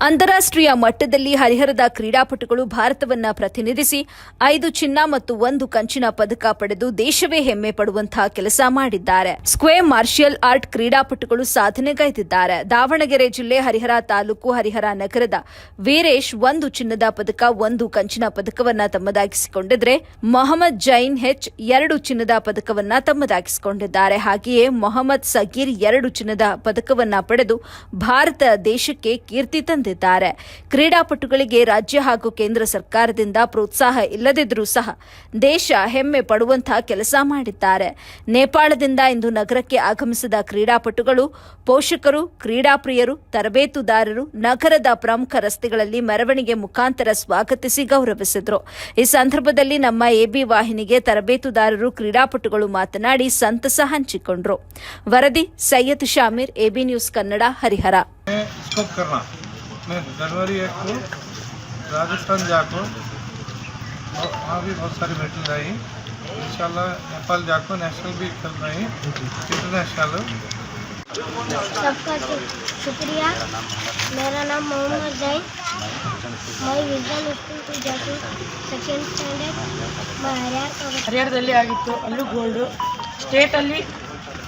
ಅಂತಾರಾಷ್ಟ್ರೀಯ ಮಟ್ಟದಲ್ಲಿ ಹರಿಹರದ ಕ್ರೀಡಾಪಟುಗಳು ಭಾರತವನ್ನ ಪ್ರತಿನಿಧಿಸಿ 5 ಚಿನ್ನ ಮತ್ತು 1 ಕಂಚಿನ ಪದಕ ಪಡೆದು ದೇಶವೇ ಹೆಮ್ಮೆ ಪಡುವಂತಹ ಕೆಲಸ ಮಾಡಿದ್ದಾರೆ. ಸ್ಕ್ವೇರ್ ಮಾರ್ಷಿಯಲ್ ಆರ್ಟ್ ಕ್ರೀಡಾಪಟುಗಳು ಸಾಧನೆಗೈದಿದ್ದಾರೆ. ದಾವಣಗೆರೆ ಜಿಲ್ಲೆ ಹರಿಹರ ತಾಲೂಕು ಹರಿಹರ ನಗರದ ವೀರೇಶ್ 1 ಚಿನ್ನದ ಪದಕ 1 ಕಂಚಿನ ಪದಕವನ್ನ ತಮ್ಮದಾಗಿಸಿಕೊಂಡಿದ್ರೆ, ಮೊಹಮ್ಮದ್ ಜೈನ್ ಹೆಚ್ 2 ಚಿನ್ನದ ಪದಕವನ್ನ ತಮ್ಮದಾಗಿಸಿಕೊಂಡಿದ್ದಾರೆ. ಹಾಗೆಯೇ ಮೊಹಮ್ಮದ್ ಸಗೀರ್ 2 ಚಿನ್ನದ ಪದಕವನ್ನ ಪಡೆದು ಭಾರತ ದೇಶಕ್ಕೆ ಕೀರ್ತಿ ತಂದಿದ್ದಾರೆ. ಕ್ರೀಡಾಪಟುಗಳಿಗೆ ರಾಜ್ಯ ಹಾಗೂ ಕೇಂದ್ರ ಸರ್ಕಾರದಿಂದ ಪ್ರೋತ್ಸಾಹ ಇಲ್ಲದಿದ್ದರೂ ಸಹ ದೇಶ ಹೆಮ್ಮೆ ಪಡುವಂತಹ ಕೆಲಸ ಮಾಡಿದ್ದಾರೆ. ನೇಪಾಳದಿಂದ ಇಂದು ನಗರಕ್ಕೆ ಆಗಮಿಸಿದ ಕ್ರೀಡಾಪಟುಗಳು, ಪೋಷಕರು, ಕ್ರೀಡಾಪ್ರಿಯರು, ತರಬೇತುದಾರರು ನಗರದ ಪ್ರಮುಖ ರಸ್ತೆಗಳಲ್ಲಿ ಮೆರವಣಿಗೆ ಮುಖಾಂತರ ಸ್ವಾಗತಿಸಿ ಗೌರವಿಸಿದರು. ಈ ಸಂದರ್ಭದಲ್ಲಿ ನಮ್ಮ ಎಬಿ ವಾಹಿನಿಗೆ ತರಬೇತುದಾರರು, ಕ್ರೀಡಾಪಟುಗಳು ಮಾತನಾಡಿ ಸಂತಸ ಹಂಚಿಕೊಂಡರು. ವರದಿ ಸೈಯದ್ ಶಾಮೀರ್, ಎಬಿ ನ್ಯೂಸ್ ಕನ್ನಡ, ಹರಿಹರ. मैं जनवरी 1 को राजस्थान जाकर वहाँ भी बहुत सारी मेडल आई। इंशाल्लाह नेपाल जाकर नेशनल भी खेल रही इंटरनेशनल। सबका शुक्रिया। मेरा नाम मोहम्मद जैन, मैं विजन स्कूल को जाती सेकेंड स्टैंडर्ड। मैं ಹರಿಹರದಲ್ಲಿ ಆಗಿತ್ತು. ಅಲ್ಲೂ ಗೋಲ್ಡು, ಸ್ಟೇಟಲ್ಲಿ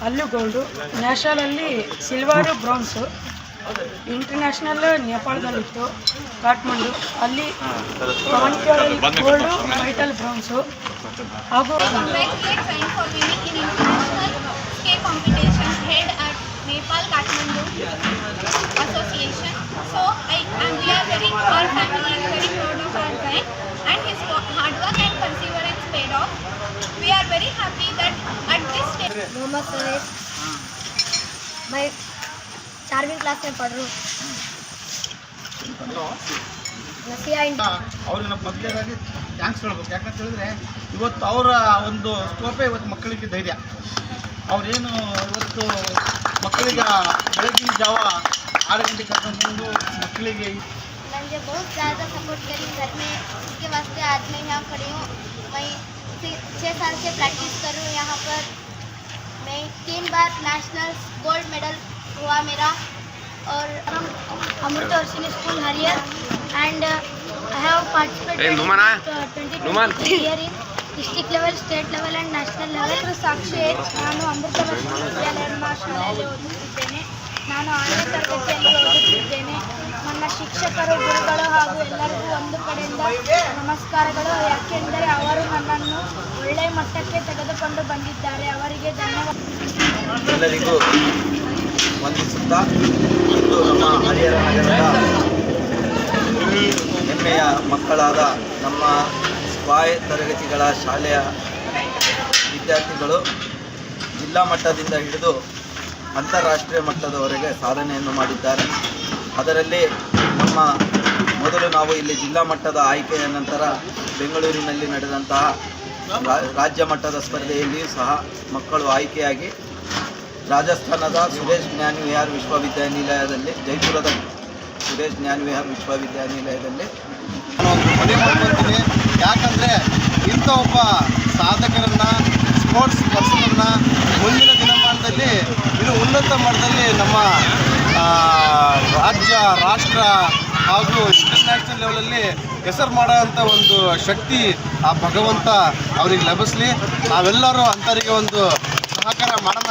ಅಲ್ಲೂ ಗೋಲ್ಡು, ನ್ಯಾಷನಲಲ್ಲಿ ಸಿಲ್ವರು, ಬ್ರಾನ್ಸು, ಇಂಟರ್ನ್ಯಾಷನಲ್ ನೇಪಾಳದಲ್ಲಿತ್ತು ಕಾಠ್ಮಂಡು, ಅಲ್ಲಿ ಗೋಲ್ಡು, ವೈಟಲ್ ಬ್ರಾನ್ಸು ಹಾಗೂ Nepal Kathmandu Association. So we are very, our family is very proud of our guy, and his hard work and perseverance paid off. We are very happy that at this stage. Mohammad Faiz, मैं 4वीं class में पढ़ रहा हूँ. ಅವ್ರನ್ನ ಮೊದಲೇದಾಗಿ thanks ಹೇಳ್ಬೇಕು. ಯಾಕಂತ ಹೇಳಿದ್ರೆ ಇವತ್ತು ಅವರ ಒಂದು ಸ್ಕೋಪೇ ಇವತ್ತು ಮಕ್ಕಳಿಗೆ ಧೈರ್ಯ. ಅವರೇನು ಇವತ್ತು ಮಕ್ಕಳಿಗೆ ಬೆಳಗಿನ ಜಾವ 6 ಗಂಟೆ ಕರ್ಕೊಂಡು ಮಕ್ಕಳಿಗೆ मुझे बहुत ज़्यादा सपोर्ट करी घर में, उसके वास्ते आज मैं यहाँ खड़ी हूँ. मैं 6 साल से प्रैक्टिस कर रही हूँ यहाँ पर. मैं 3 बार नेशनल गोल्ड मेडल हुआ मेरा. और हम अमृतवर्षिणी स्कूल हरियर and I have participated 23 year in district level, state level and national level. ಸಾಕ್ಷಿ, ನಾನು ಅಮೃತವರ್ಷಿಣಿ ವಿದ್ಯಾಲಯ ಶಾಲೆಯಲ್ಲಿ ಓದುತ್ತಿದ್ದೇನೆ. ನಾನು 6ನೇ ತರಗತಿಯಲ್ಲಿ ಓದುತ್ತಿದ್ದೇನೆ. ನನ್ನ ಶಿಕ್ಷಕರು, ಗುರುಗಳು ಹಾಗೂ ಎಲ್ಲರಿಗೂ ಒಂದು ಕಡೆಯಿಂದ ನಮಸ್ಕಾರಗಳು. ಯಾಕೆಂದರೆ ಅವರು ನನ್ನನ್ನು ಒಳ್ಳೆಯ ಮಟ್ಟಕ್ಕೆ ತೆಗೆದುಕೊಂಡು ಬಂದಿದ್ದಾರೆ. ಅವರಿಗೆ ಧನ್ಯವಾದ. ಎಲ್ಲರಿಗೂ ವಂದಿಸುತ್ತಾ, ಇಂದು ನಮ್ಮ ಹರಿಹರ ನಗರದ ಹೆಮ್ಮೆಯ ಮಕ್ಕಳಾದ ನಮ್ಮ ಸ್ಕ್ವಾಯ್ ತರಗತಿಗಳ ಶಾಲೆಯ ವಿದ್ಯಾರ್ಥಿಗಳು ಜಿಲ್ಲಾ ಮಟ್ಟದಿಂದ ಹಿಡಿದು ಅಂತಾರಾಷ್ಟ್ರೀಯ ಮಟ್ಟದವರೆಗೆ ಸಾಧನೆಯನ್ನು ಮಾಡಿದ್ದಾರೆ. ಅದರಲ್ಲಿ ಮೊದಲು ನಾವು ಇಲ್ಲಿ ಜಿಲ್ಲಾ ಮಟ್ಟದ ಆಯ್ಕೆಯ ನಂತರ ಬೆಂಗಳೂರಿನಲ್ಲಿ ನಡೆದಂತಹ ರಾಜ್ಯ ಮಟ್ಟದ ಸ್ಪರ್ಧೆಯಲ್ಲಿಯೂ ಸಹ ಮಕ್ಕಳು ಆಯ್ಕೆಯಾಗಿ ರಾಜಸ್ಥಾನದ ಸುರೇಶ್ ಜ್ಞಾನ ವಿಹಾರ್ ವಿಶ್ವವಿದ್ಯಾನಿಲಯದಲ್ಲಿ, ಜೈಪುರದ ಸುರೇಶ್ ಜ್ಞಾನ ವಿಹಾರ್ ವಿಶ್ವವಿದ್ಯಾನಿಲಯದಲ್ಲಿ ನಾನು ಮನೆ ಮಾಡ್ಕೊಳ್ತೀನಿ. ಯಾಕಂದರೆ ಇಂಥ ಒಬ್ಬ ಸಾಧಕರನ್ನು, ಸ್ಪೋರ್ಟ್ಸ್ ಪರ್ಸನನ್ನು ಮುಂದಿನ ದಿನಮಾನದಲ್ಲಿ ಇನ್ನು ಉನ್ನತ ಮಟ್ಟದಲ್ಲಿ ನಮ್ಮ ರಾಜ್ಯ, ರಾಷ್ಟ್ರ ಹಾಗೂ ಇಂಟರ್ನ್ಯಾಷನಲ್ ಲೆವೆಲಲ್ಲಿ ಹೆಸರು ಮಾಡೋವಂಥ ಒಂದು ಶಕ್ತಿ ಆ ಭಗವಂತ ಅವರಿಗೆ ಲಭಿಸಲಿ. ನಾವೆಲ್ಲರೂ ಅಂಥವರಿಗೆ ಒಂದು ಸಹಕಾರ ಮಾಡೋಣ.